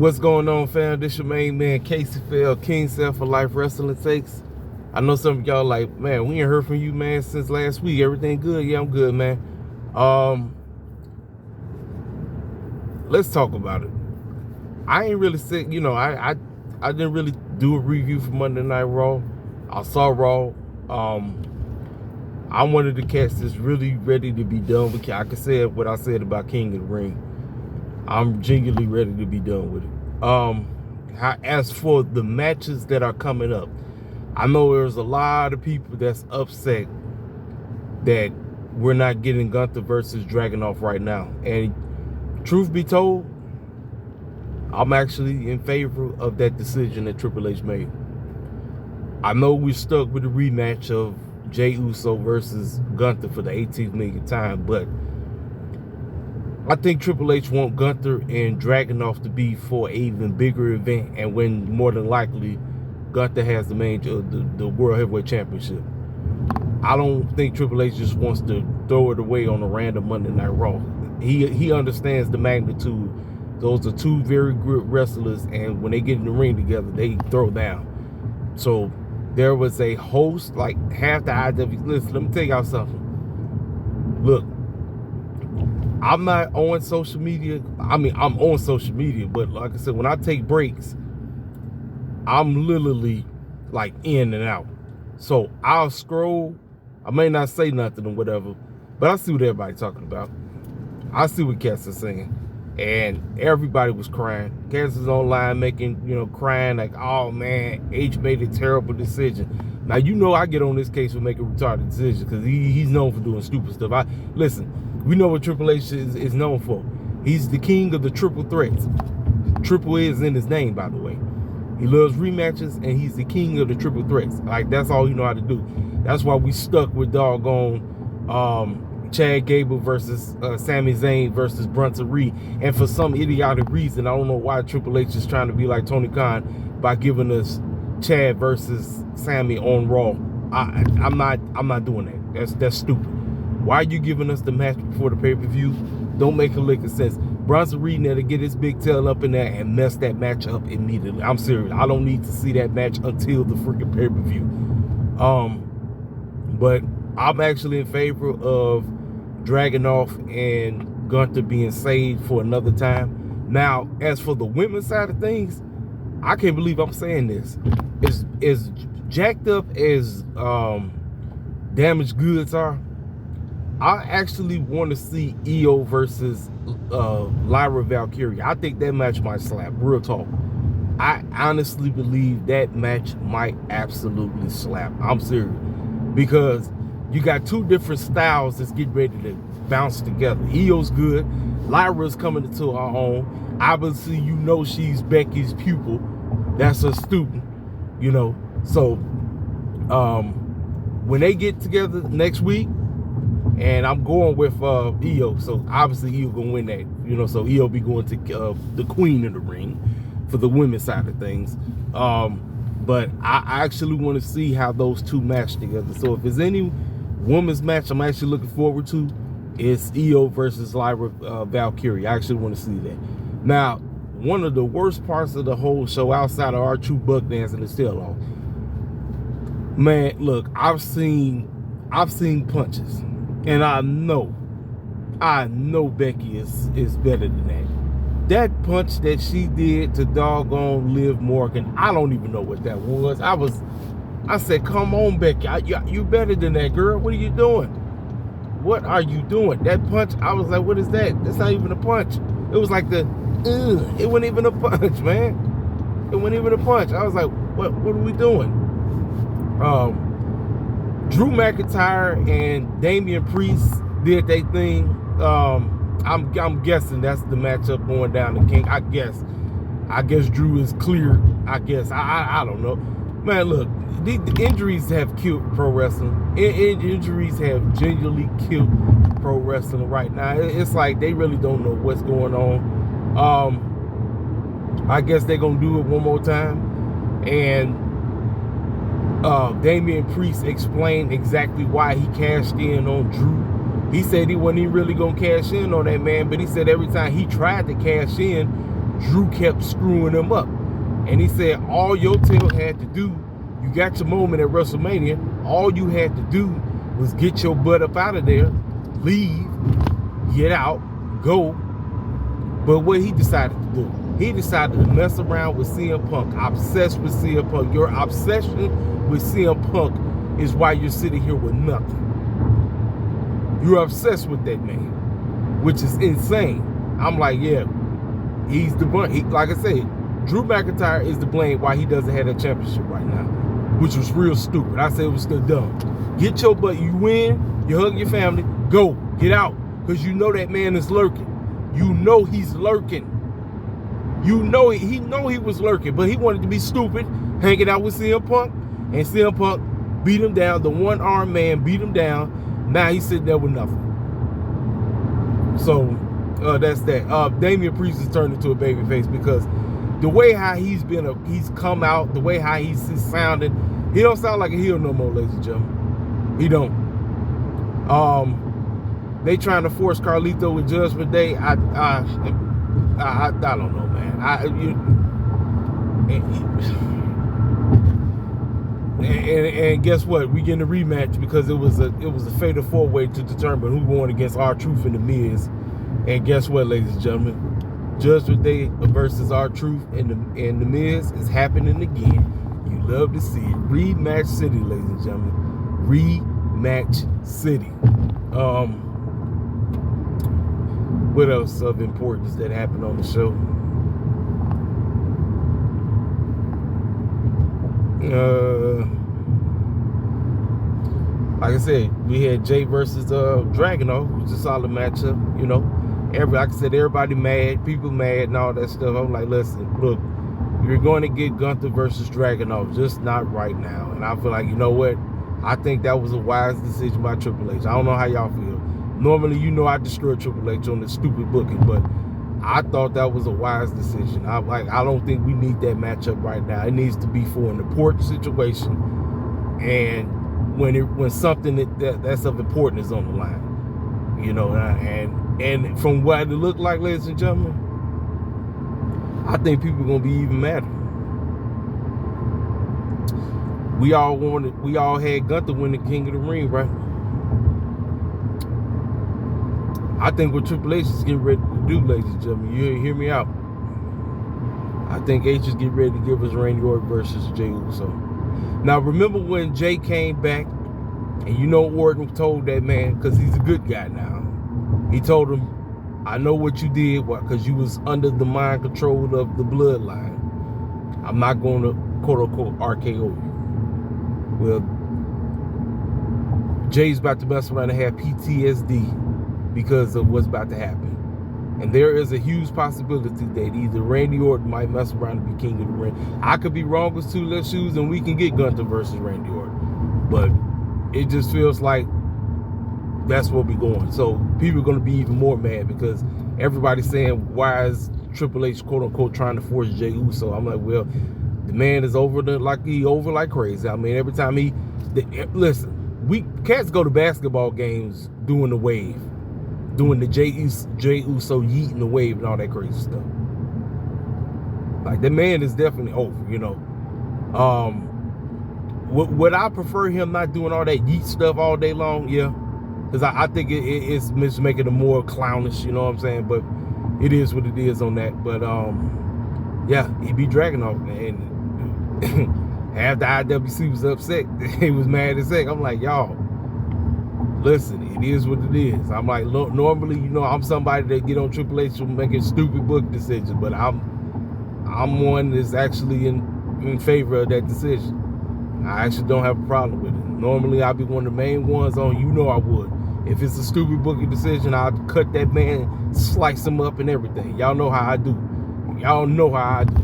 What's going on, fam? This your main man, Casey Fell, King Self for Life Wrestling Takes. I know some of y'all like, man, we ain't heard from you, man, since last week. Everything good? Yeah, I'm good, man. Let's talk about it. I ain't really sick, you know, I didn't really do a review for Monday Night Raw. I saw Raw. I wanted to catch this really ready to be done with. I could say what I said about King of the Ring. I'm genuinely ready to be done with it. As for the matches that are coming up, I know there's a lot of people that's upset that we're not getting Gunther versus Dragonov right now. And truth be told, I'm actually in favor of that decision that Triple H made. I know we're stuck with the rematch of Jey Uso versus Gunther for the 18th millionth time, but I think Triple H wants Gunther and Dragonov to be for an even bigger event, and when more than likely Gunther has the World Heavyweight Championship. I don't think Triple H just wants to throw it away on a random Monday Night Raw. He understands the magnitude. Those are two very good wrestlers, and when they get in the ring together, they throw down. So there was a host, like half the IW. Listen, let me tell y'all something. Look, I'm not on social media. I mean, I'm on social media, but like I said, when I take breaks, I'm literally like in and out. So I'll scroll. I may not say nothing or whatever, but I see what everybody's talking about. I see what Cass is saying. And everybody was crying. Cass is online making, crying like, oh man, H made a terrible decision. Now, I get on this case for making retarded decisions because he's known for doing stupid stuff. Listen, we know what Triple H is known for. He's the king of the triple threats. Triple is in his name, by the way. He loves rematches, and he's the king of the triple threats. Like, that's all he know how to do. That's why we stuck with doggone Chad Gable versus Sami Zayn versus Bronson Reed. And for some idiotic reason, I don't know why Triple H is trying to be like Tony Khan by giving us Chad versus Sami on Raw. I'm not doing that. That's stupid. Why are you giving us the match before the pay-per-view? Don't make a lick of sense. Bronson Reed had to get his big tail up in there and mess that match up immediately. I'm serious. I don't need to see that match until the freaking pay-per-view. But I'm actually in favor of Dragonov and Gunther being saved for another time. Now, as for the women's side of things, I can't believe I'm saying this. As jacked up as Damaged Goods are, I actually want to see Io versus Lyra Valkriya. I think that match might slap, real talk. I honestly believe that match might absolutely slap. I'm serious. Because you got two different styles that's getting ready to bounce together. Io's good. Lyra's coming into her own. Obviously, she's Becky's pupil. That's her student, So, when they get together next week, and I'm going with Io, so obviously Io gonna win that, so Io be going to the queen of the ring for the women's side of things. But I actually want to see how those two match together. So if there's any women's match I'm actually looking forward to, it's Io versus Lyra Valkriya. I actually want to see that. Now, one of the worst parts of the whole show outside of our true buck dancing is still off. Man, look, I've seen punches. And I know Becky is better than that. That punch that she did to doggone Liv Morgan, I don't even know what that was. I said, come on, Becky, you better than that, girl. What are you doing? What are you doing? That punch, I was like, what is that? That's not even a punch. It was like it wasn't even a punch, man. It wasn't even a punch. I was like, what are we doing? Drew McIntyre and Damian Priest did their thing. I'm guessing that's the matchup going down to King. I guess Drew is clear. I guess I don't know. Man, look, the injuries have killed pro wrestling. Injuries have genuinely killed pro wrestling right now. It's like they really don't know what's going on. I guess they're gonna do it one more time, and Damian Priest explained exactly why he cashed in on Drew. He said he wasn't even really gonna cash in on that man, but he said every time he tried to cash in, Drew kept screwing him up. And he said, all your tail had to do, you got your moment at WrestleMania, all you had to do was get your butt up out of there, leave, get out, go. But what he decided to do, he decided to mess around with CM Punk, obsessed with CM Punk. Your obsession with CM Punk is why you're sitting here with nothing. You're obsessed with that man, which is insane. I'm like, yeah, he's the one. Like I said, Drew McIntyre is to blame why he doesn't have that championship right now, which was real stupid. I said it was still dumb. Get your butt, you win, you hug your family, go, get out, because you know that man is lurking. You know he's lurking. You know he was lurking, but he wanted to be stupid, hanging out with CM Punk, and CM Punk beat him down. The one-armed man beat him down. Now he's sitting there with nothing. So that's that. Damian Priest has turned into a babyface because the way how he's come out, the way how he's sounding, he don't sound like a heel no more, ladies and gentlemen. He don't. They trying to force Carlito with Judgment Day. I don't know, man. And guess what? We getting a rematch because it was a fatal 4-way to determine who won against R-Truth and The Miz. And guess what, ladies and gentlemen? Judgment Day versus R-Truth and The Miz is happening again. You love to see it. Rematch City, ladies and gentlemen. Rematch City. What else of importance that happened on the show? Like I said, we had Jay versus Dragonov, which is a solid matchup. You know, like I said, everybody mad, people mad, and all that stuff. I'm like, listen, look, you're going to get Gunther versus Dragonov, just not right now. And I feel like, you know what? I think that was a wise decision by Triple H. I don't know how y'all feel. Normally, you know, I destroy Triple H on the stupid booking, but I thought that was a wise decision. I don't think we need that matchup right now. It needs to be for an important situation, and when something that's of importance is on the line, you know. And from what it looked like, ladies and gentlemen, I think people are gonna be even madder. We all had Gunther win the King of the Ring, right? I think what Triple H is getting ready to do, ladies and gentlemen, you hear me out. I think H is getting ready to give us Randy Orton versus Jey Uso. Now, remember when Jay came back, and you know Orton told that man, because he's a good guy now, he told him, I know what you did, because you was under the mind control of the bloodline. I'm not going to, quote-unquote, RKO you. Well, Jay's about to mess around and have PTSD because of what's about to happen. And there is a huge possibility that either Randy Orton might mess around and be King of the Ring. I could be wrong with two left shoes and we can get Gunther versus Randy Orton. But it just feels like that's where we're going. So people are going to be even more mad because everybody's saying, why is Triple H, quote unquote, trying to force Jey Uso? I'm like, well, the man is over like crazy. I mean, every time listen, cats go to basketball games doing the wave. Doing the Jey Uso yeeting the wave and all that crazy stuff. Like, the man is definitely over, you know. Would I prefer him not doing all that yeet stuff all day long? Yeah. Because I think it's making him more clownish, you know what I'm saying? But it is what it is on that. But, yeah, he beat Dragonov, and half the IWC was upset. He was mad as heck. I'm like, y'all, listen, it is what it is. I'm like, normally, you know, I'm somebody that get on Triple H for making stupid book decisions, but I'm one that's actually in favor of that decision. I actually don't have a problem with it. Normally, I'd be one of the main ones on, you know I would. If it's a stupid booking decision, I'd cut that man, slice him up and everything. Y'all know how I do. Y'all know how I do.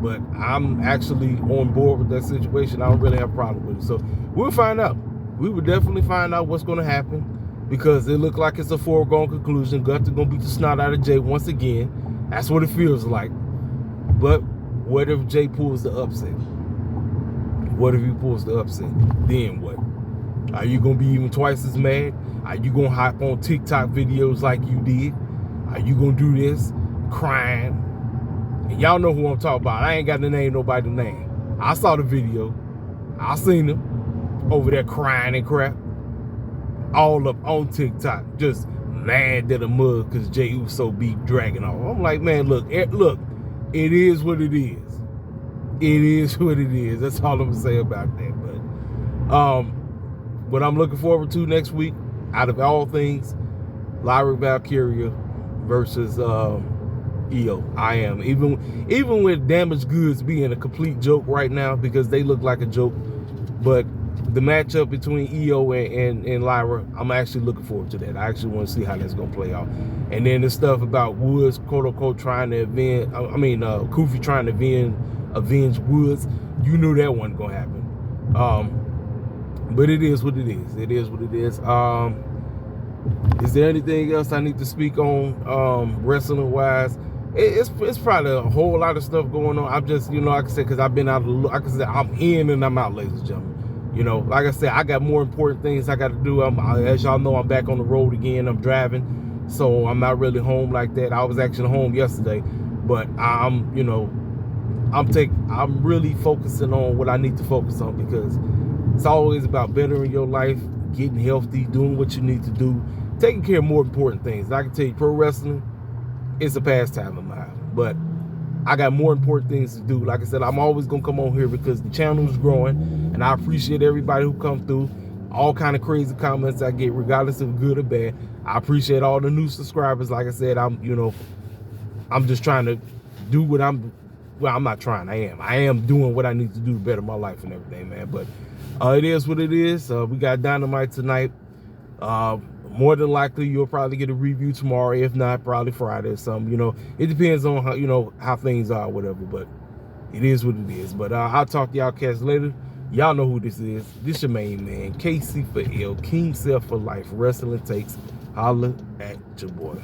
But I'm actually on board with that situation. I don't really have a problem with it. So we'll find out. We will definitely find out what's going to happen, because it looked like it's a foregone conclusion. Gunther going to beat the snot out of Jay once again. That's what it feels like. But what if Jay pulls the upset? What if he pulls the upset? Then what? Are you going to be even twice as mad? Are you going to hop on TikTok videos like you did? Are you going to do this? Crying, And y'all know who I'm talking about. I ain't got to name nobody's name. I saw the video. I seen him over there crying and crap. All up on TikTok. Just mad at a mug because Jey Uso beat Dragonov. I'm like, man, look, it is what it is. It is what it is. That's all I'm gonna say about that. But what I'm looking forward to next week, out of all things, Lyra Valkriya versus Io. I am. Even with Damaged Goods being a complete joke right now because they look like a joke, but the matchup between Io and Lyra, I'm actually looking forward to that. I actually want to see how that's going to play out. And then the stuff about Woods, quote unquote, trying to avenge, Kofi trying to avenge Woods, you knew that wasn't going to happen. But it is what it is. It is what it is. Is there anything else I need to speak on wrestling wise? It's probably a whole lot of stuff going on. I'm just, like I said, because I've been out of the loop. Like I said, I'm in and I'm out, ladies and gentlemen. Like I said, I got more important things I got to do. As y'all know, I'm back on the road again. I'm driving, so I'm not really home like that. I was actually home yesterday, but I'm really focusing on what I need to focus on because it's always about bettering your life, getting healthy, doing what you need to do, taking care of more important things. And I can tell you, pro wrestling, it's a pastime of mine, but I got more important things to do. Like I said, I'm always going to come on here because the channel is growing, and I appreciate everybody who comes through. All kind of crazy comments I get, regardless of good or bad. I appreciate all the new subscribers. Like I said, I'm just trying to do what I'm not trying. I am doing what I need to do to better my life and everything, man. But it is what it is. We got Dynamite tonight. More than likely, you'll probably get a review tomorrow. If not, probably Friday or something. It depends on how things are, whatever. But it is what it is. But I'll talk to y'all cats later. Y'all know who this is. This your main man, KC for L, King Self for Life. Wrestling Takes. Holla at your boy.